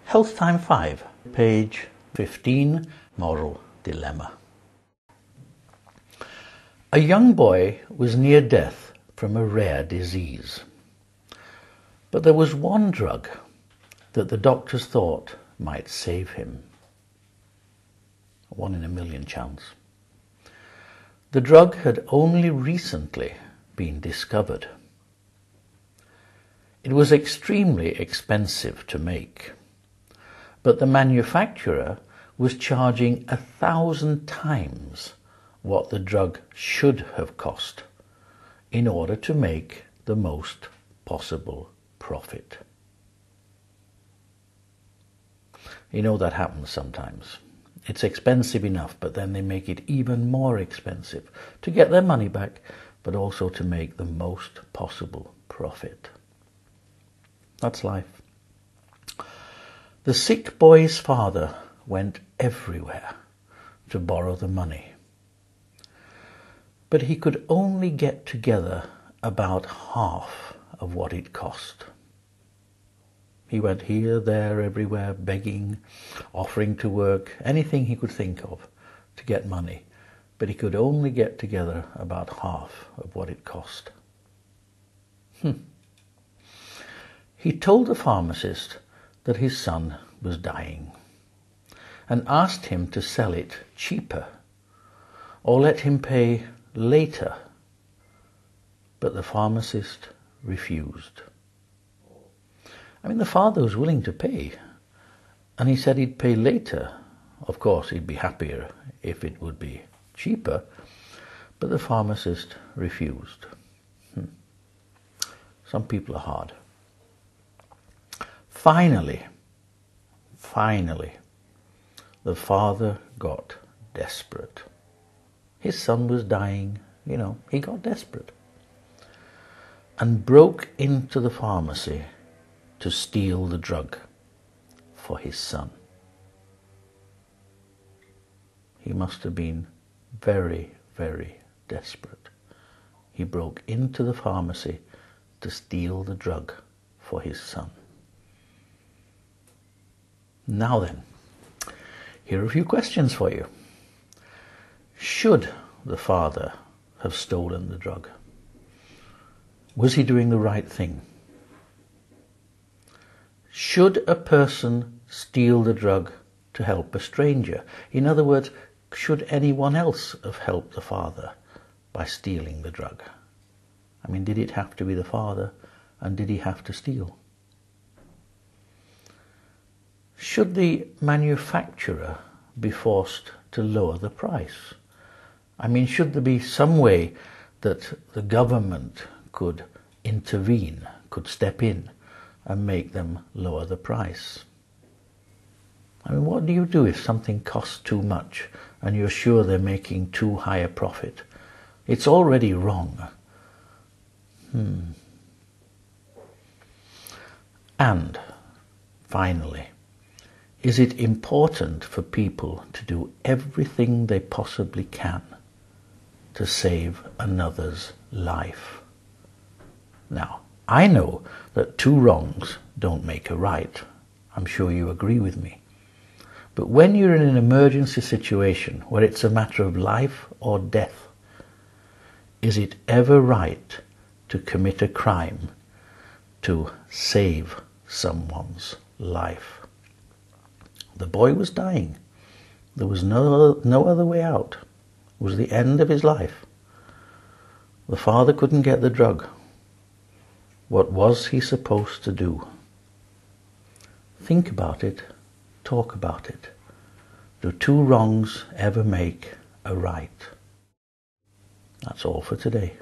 Health Time 5, page 15, moral dilemma. A young boy was near death from a rare disease. But there was one drug that the doctors thought might save him. A 1 in a million chance. The drug had only recently been discovered. It was extremely expensive to make, but the manufacturer was charging 1,000 times what the drug should have cost in order to make the most possible profit. You know that happens sometimes. It's expensive enough, but then they make it even more expensive to get their money back, but also to make the most possible profit. That's life. The sick boy's father went everywhere to borrow the money, but he could only get together about half of what it cost. He went here, there, everywhere, begging, offering to work, anything he could think of to get money, but he could only get together about half of what it cost. He told the pharmacist that his son was dying and asked him to sell it cheaper or let him pay later, but the pharmacist refused. I mean, the father was willing to pay, and he said he'd pay later. Of course, he'd be happier if it would be cheaper, but the pharmacist refused. Some people are hard. Finally, the father got desperate. His son was dying, he got desperate and broke into the pharmacy to steal the drug for his son. He must have been very, very desperate. He broke into the pharmacy to steal the drug for his son. Now then, here are a few questions for you. Should the father have stolen the drug? Was he doing the right thing? Should a person steal the drug to help a stranger? In other words, should anyone else have helped the father by stealing the drug? I mean, did it have to be the father, and did he have to steal? Should the manufacturer be forced to lower the price? I mean, should there be some way that the government could intervene, could step in and make them lower the price? I mean, what do you do if something costs too much and you're sure they're making too high a profit? It's already wrong. And finally, is it important for people to do everything they possibly can to save another's life? Now, I know that two wrongs don't make a right. I'm sure you agree with me. But when you're in an emergency situation where it's a matter of life or death, is it ever right to commit a crime to save someone's life? The boy was dying. There was no other way out. It was the end of his life. The father couldn't get the drug. What was he supposed to do? Think about it. Talk about it. Do two wrongs ever make a right? That's all for today.